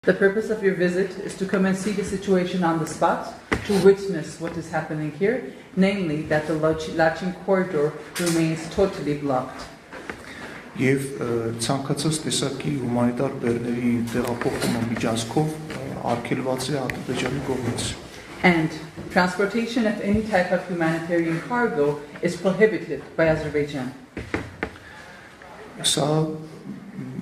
The purpose of your visit is to come and see the situation on the spot, to witness what is happening here, namely that the Lachin corridor remains totally blocked. Եվ ցանկացած տեսակի հումանիտար բեռների տեղափոխումը միջանցքով արգելված է Ադրբեջանի կողմից. And transportation of any type of humanitarian cargo is prohibited by Azerbaijan. Սա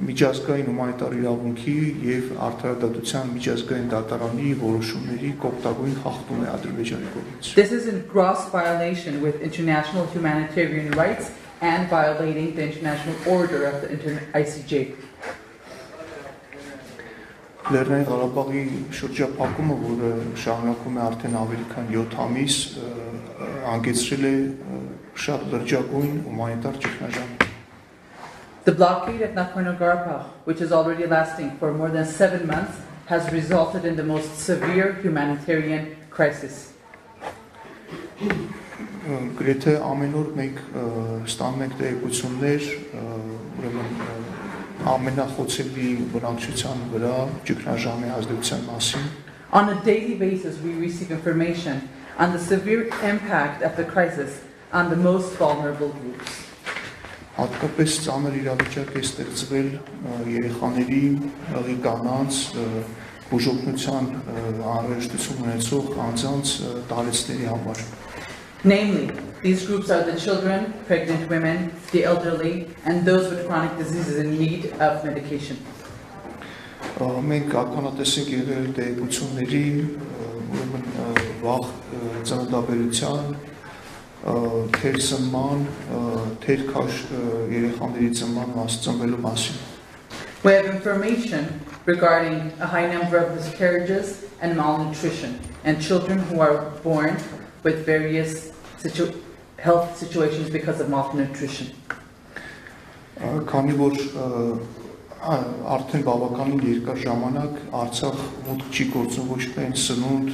միջազգային հումանիտար իրավունքի եւ արդարադատության միջազգային դատարանի որոշումների կոպտագույն խախտում է Ադրբեջանի կողմից. This is in gross violation with international humanitarian rights and violating the international order of the ICJ. Լեռնային Ղարաբաղի շրջափակումը, որը շարունակվում է արդեն ավելի քան 7 ամիս, հանգեցրել է շատ լրջագույն հումանիտար ճգնաժամ. The blockade of Nagorno-Karabakh, which is already lasting for more than 7 months, has resulted in the most severe humanitarian crisis. Գրեթե ամեն օր մենք ստանում ենք տեղեկություններ, ուրեմն ամենախոցելի բնակչության վրա ճգնաժամի ազդեցության մասին. On a daily basis, we receive information on the severe impact of the crisis on the most vulnerable groups. Հատկապես ծանր իրավիճակ է ստեղծվել երեխաների, հղի կանանց, բուժօգնության անհրաժեշտություն ունեցող անձանց տարեցների համար. Namely, these groups are the children, pregnant women, the elderly, and those with chronic diseases in need of medication. Մենք ականատես ենք եղել տեղեկությունների, ուրեմն վաղ ծննդաբերության, թեր ծնման, թեր քաշ երեխաների ծնվելու մասին. We have information regarding a high number of miscarriages and malnutrition, and children who are born with various health situations because of malnutrition. Քանի որ արդեն բավականին երկար ժամանակ Արցախ մուտք չի գործում ոչ միայն սնունդ,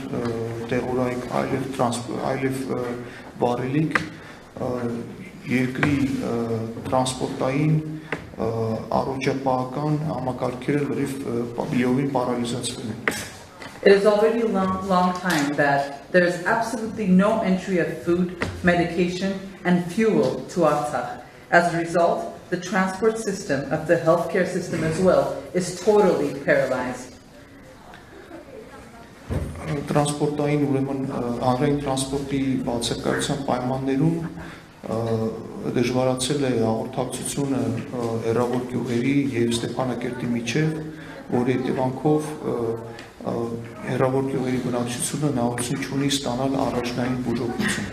տեղորայք, այլև վարելիք, երկրի տրանսպորտային առողջապահական համակարգերը լրիվ պարալիզացվել են. It is already a long time that there is absolutely no entry of food, medication, and fuel to Artsakh. As a result, the transport system of the healthcare system as well is totally paralyzed. Տրանսպորտային, ուրեմն հանրային տրանսպորտի բացակայության պայմաններում դժվարացել է հաղորդակցությունը հեռավոր գյուղերի եւ Ստեփանակերտի միջև, որի հետևանքով հեռավոր գյուղերի բնակչությունը հնարավորություն չունի ստանալ առաջնային բուժօգնություն.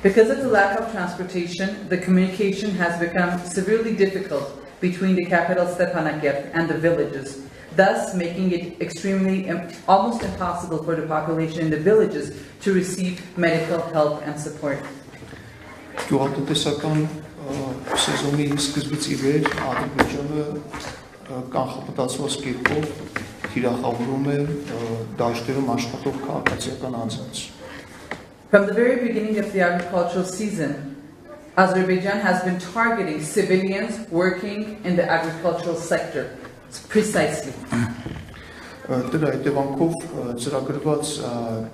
Because of the lack of transportation, the communication has become severely difficult between the capital Stepanakert and the villages, thus making it almost impossible for the population in the villages to receive medical help and support. Գյուղատնտեսական սեզոնի սկզբից ի վեր Ադրբեջանը կանխապտացված կերպով թիրախավորում է դաշտերում աշխատող քաղաքացիական անձանց. From the very beginning of the agricultural season, Azerbaijan has been targeting civilians working in the agricultural sector, precisely. Դրա հետևանքով ծրագրված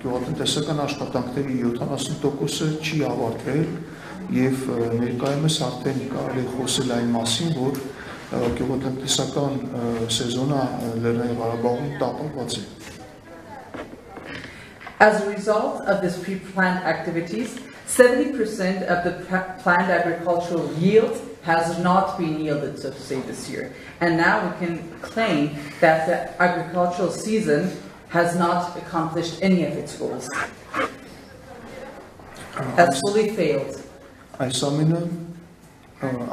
գյուղատնտեսական աշխատանքների 70%-ը չի ավարտվել եւ ներկայումս արդեն կարելի է խոսել այն մասին, որ գյուղատնտեսական սեզոնը Լեռնային Ղարաբաղում տապալված է. As a result of this pre-planned activities, 70% of the planned agricultural yield has not been yielded, so to say, this year. And now we can claim that the agricultural season has not accomplished any of its goals. Has fully failed. Այս ամենը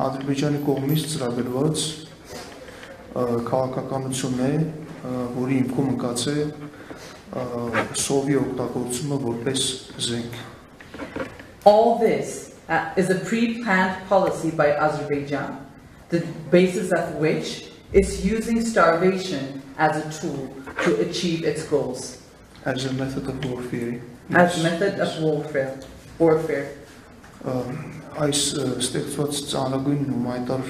Ադրբեջանի կողմից ծրագրված քաղաքականություն է, որի հիմքում ընկած է սովի օգտագործումը որպես զենք. All this is a pre-planned policy by Azerbaijan, the basis of which is using starvation as a tool to achieve its goals. As a method of warfare. As a method of warfare. Այս ստեղծված ծանրագույն հումանիտար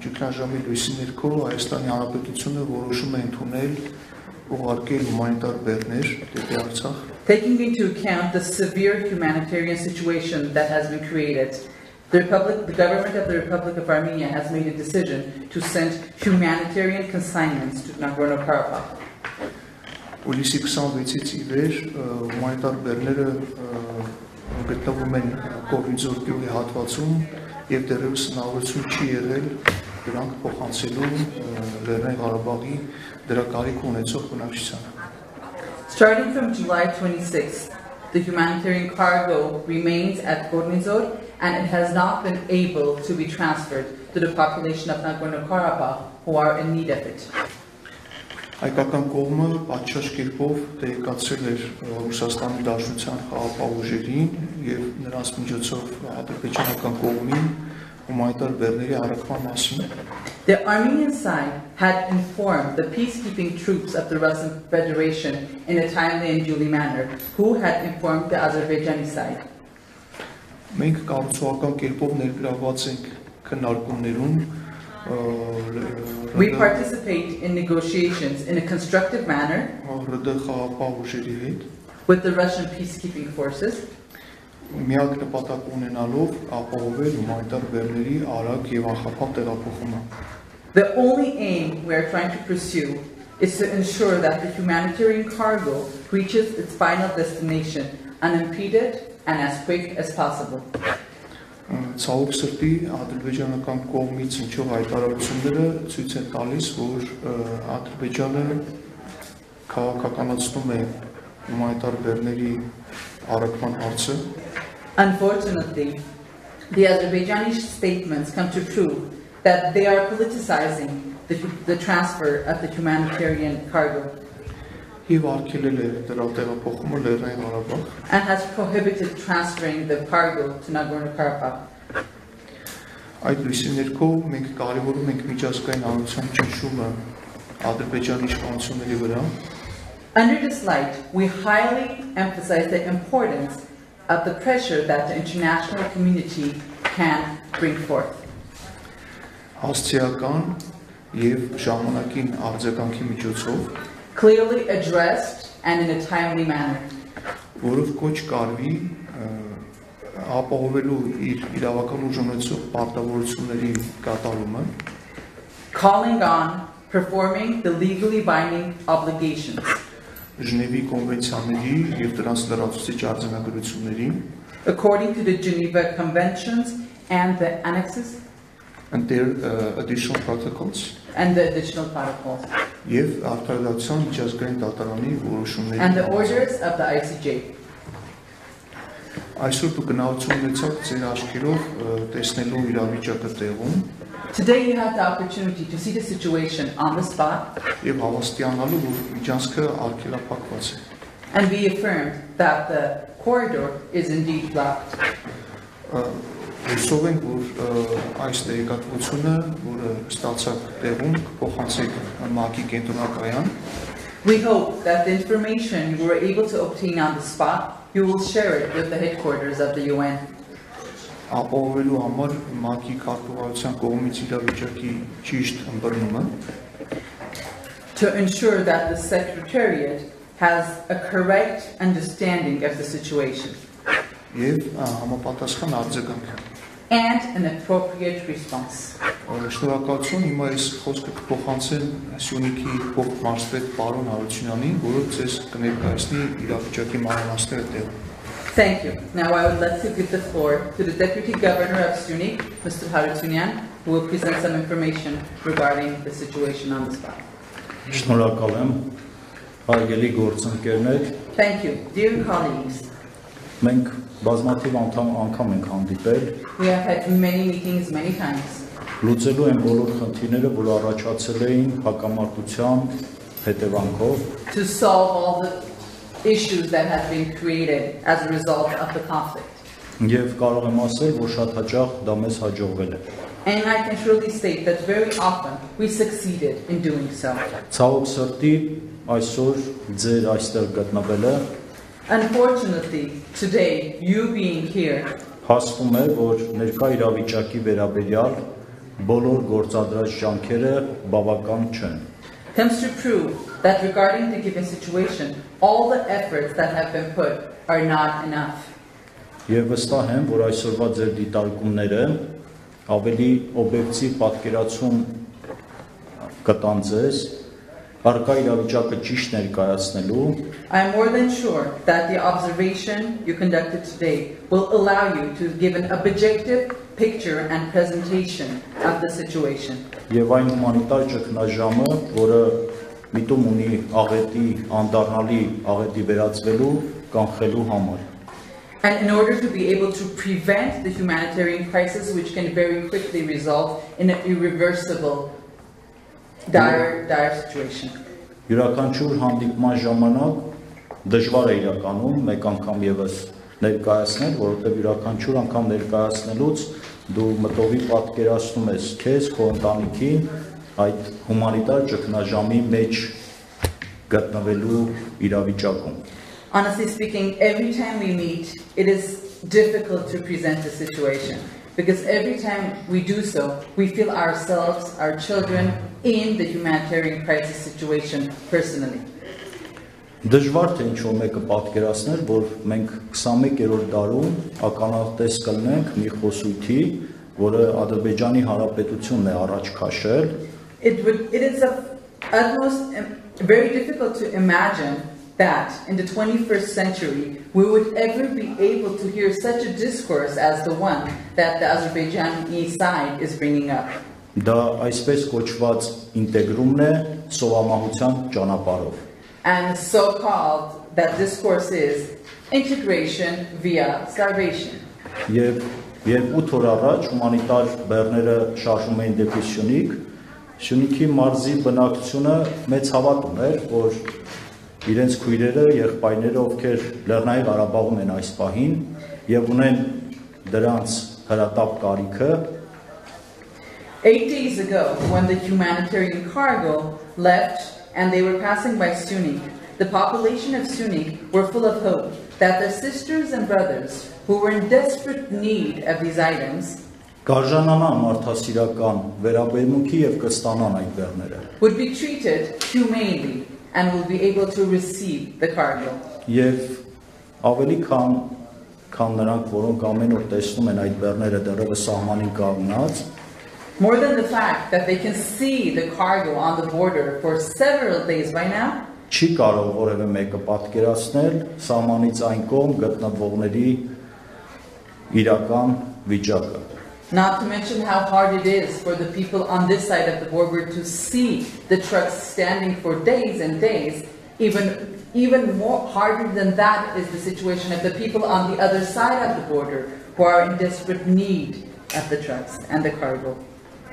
ճգնաժամի լույսի ներքո Հայաստանի Հանրապետությունը որոշում է ընդունել ուղարկել հումանիտար բեռներ դեպի Արցախ։ Taking into account the severe humanitarian situation that has been created, the government of the Republic of Armenia has made a decision to send humanitarian consignments to Nagorno-Karabakh. Հուլիսի 26-ից ի վեր հումանիտար բեռները գտնվում են կողմից գյուղի հատվածում եւ դեռևս հնարավորություն չի եղել դրանք փոխանցելու Լեռնային Ղարաբաղի դրա կարիք ունեցող բնակչությանը։ Starting from July 26th, the humanitarian cargo remains at Gornizor and it has not been able to be transferred to the population of Nagorno-Karabakh who are in need of it. Հայկական կողմը պատշաճ կերպով տեղեկացրել էր Ռուսաստանի Դաշնության խաղաղապահ ուժերին եւ նրանց միջոցով ադրբեջանական կողմին հումանիտար բեռների առաքման մասին։ The Armenian side had informed the peacekeeping troops of the Russian Federation in a timely and duly manner, who had informed the Azerbaijani side. Մենք կառուցողական կերպով ներգրավված ենք քննարկումներում We participate in negotiations in a constructive manner with the Russian peacekeeping forces. Միակ նպատակ ունենալով ապահովել հումանիտար բեռների արագ եւ անխափան տեղափոխումը։ The only aim we are trying to pursue is to ensure that the humanitarian cargo reaches its final destination unimpeded and as quick as possible. Ցավոք սրտի ադրբեջանական կողմից հնչող հայտարարությունները ցույց են տալիս, որ Ադրբեջանը քաղաքականացնում է հումանիտար բեռների առաքման հարցը։ Unfortunately, the Azerbaijani statements come to prove that they are politicizing the transfer of the humanitarian cargo and has prohibited transferring the cargo to Nagorno-Karabakh. Այդ լույսի ներքո մենք կարևորում ենք միջազգային հանրության ճնշումը Ադրբեջանի իշխանությունների վրա։ Under this light, we highly emphasize the importance of the pressure that the international community can bring forth. Հասցեական եւ ժամանակին արձագանքի միջոցով clearly addressed and in a timely manner. Որով կոչ կարվի ապահովելու իր իրավական ուժունեցող պարտավորությունների կատարումը, calling on performing the legally binding obligations. Ժնևի կոնվենցիաների եւ դրանց լրացուցիչ արձանագրությունների, according to the Geneva Conventions and the annexes, and their additional protocols, and the additional protocols, եւ արտադրության միջազգային դատարանի որոշումների, and the orders of the ICJ. Այսօր դուք գնահատություն ունեցաք ձեր աչքերով տեսնելու իրավիճակը տեղում։ Today you have the opportunity to see the situation on the spot եւ հավաստիանալու, որ միջանցքը արգելափակված է, and be affirmed that the corridor is indeed blocked. Հուսով ենք, որ այս տեղեկատվությունը, որը ստացաք տեղում, կփոխանցեք ՄԱԿ-ի կենտրոնակայան։ We hope that the information you were able to obtain on the spot, you will share it with the headquarters of the UN. Ապահովելու համար ՄԱԿ-ի քարտուղարության կողմից իրավիճակի ճիշտ ըմբռնումը, to ensure that the Secretariat has a correct understanding of the situation եւ համապատասխան արձագանք and an appropriate response. Շնորհակալություն, հիմա ես խոսքը կփոխանցեմ Սյունիքի փոխմարզպետ պարոն Հարությունյանին, որը ձեզ կներկայացնի իրավիճակի մանրամասները տեղում։ Thank you. Now I would like to give the floor to the Deputy Governor of Syunik, Mr. Harutyunyan, who will present some information regarding the situation on the spot. Շնորհակալ եմ, հարգելի գործընկերներ։ Thank you, dear colleagues. Մենք բազմաթիվ անգամ ենք հանդիպել։ We have had many meetings many times. Լուծելու են բոլոր խնդիրները, որ առաջացել էին հակամարտության հետևանքով։ To solve all the issues that have been created as a result of the conflict. Եվ կարող եմ ասել, որ շատ հաճախ դա մեզ հաջողվել է։ And I can surely state that very often we succeeded in doing so. Ցավոք սրտի այսօր ձեր այստեղ գտնվելը Unfortunately, today, you being here հասվում է, որ ներկա իրավիճակի վերաբերյալ բոլոր գործադրած ջանքերը բավական չեն։ Comes to prove that regarding the given situation, all the efforts that have been put are not enough. Եվ վստահ եմ, որ այսօրվա ձեր դիտարկումները ավելի օբյեկտիվ պատկերացում կտան ձեզ առկա իրավիճակը ճիշտ ներկայացնելու I am more than sure that the observation you conducted today will allow you to give an objective picture and presentation of the situation. Եվ այն հումանիտար ճգնաժամը, որը միտում ունի աղետի, անդառնալի աղետի վերածվելու, կանխելու համար։ And in order to be able to prevent the humanitarian crisis, which can very quickly result in an irreversible, dire situation. Յուրաքանչյուր հանդիպման ժամանակ դժվար է իրականում մեկ անգամ եւս ներկայացնել, որովհետեւ յուրաքանչյուր անգամ ներկայացնելուց դու մտովի պատկերացնում ես քեզ, քո ընտանիքին այդ հումանիտար ճգնաժամի մեջ գտնվելու իրավիճակում։ Honestly speaking, every time we meet, it is difficult to present the situation. Because every time we do so, we feel ourselves, our children, in the humanitarian crisis situation personally. Դժվար թե ինչ-որ մեկը պատկերացնել, որ մենք 21-րդ դարում ականատես կլինենք մի խոսույթի, որը Ադրբեջանի Հանրապետությունն է առաջ քաշել։ It is very difficult to imagine that in the 21st century we would ever be able to hear such a discourse as the one that the Azerbaijani side is bringing up. Դա այսպես կոչված ինտեգրումն է սովամահության ճանապարհով։ And so called that discourse is integration via starvation. Եվ 8 օր առաջ հումանիտար բեռները շարժում էին դեպի Սյունիքի մարզի բնակչությունը մեծ հավատ ուներ, որ իրենց քույրերը, եղբայրները, ովքեր Լեռնային Ղարաբաղում են այս պահին եւ ունեն դրանց հրատապ կարիքը 8 days ago, when the humanitarian cargo left and they were passing by Syunik, the population of Syunik were full of hope that their sisters and brothers who were in desperate need of these items կարժանանան մարդասիրական վերաբերմունքի եւ կստանան այդ բեռները would be treated humanely and will be able to receive the cargo. Եվ ավելի քան նրանք, որոնք ամեն օր տեսնում են այդ բեռները դեռևս սահմանին կանգնած More than the fact that they can see the cargo on the border for several days by now, չի կարող որևէ մեկը պատկերացնել սահմանից այն կողմ գտնվողների իրական վիճակը not to mention how hard it is for the people on this side of the border to see the trucks standing for days and days. Even more harder than that is the situation of the people on the other side of the border who are in desperate need of the trucks and the cargo.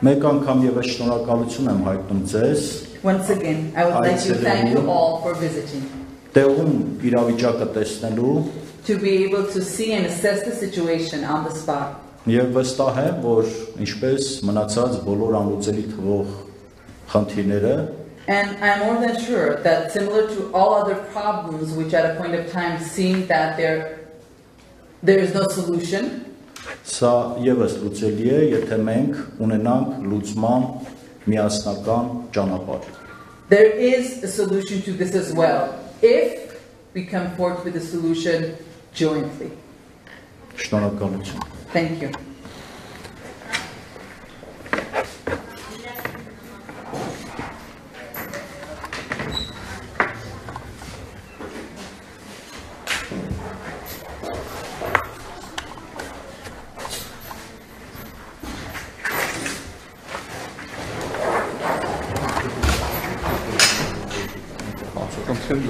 Մեկ անգամ եւս շնորհակալություն եմ հայտնում ձեզ Once again, I would like to thank you all for visiting. Տեղում իրավիճակը տեսնելու to be able to see and assess the situation on the spot. Եվ վստահ եմ, որ ինչպես մնացած բոլոր անլուծելի թվող խնդիրները And I'm more than sure that similar to all other problems which at a point of time seem that there is no solution, սա եւս լուծելի է, եթե մենք ունենանք լուծման միասնական ճանապարհ։ There is a solution to this as well, if we come forth with a solution jointly. Շնորհակալություն։ Thank you. Content,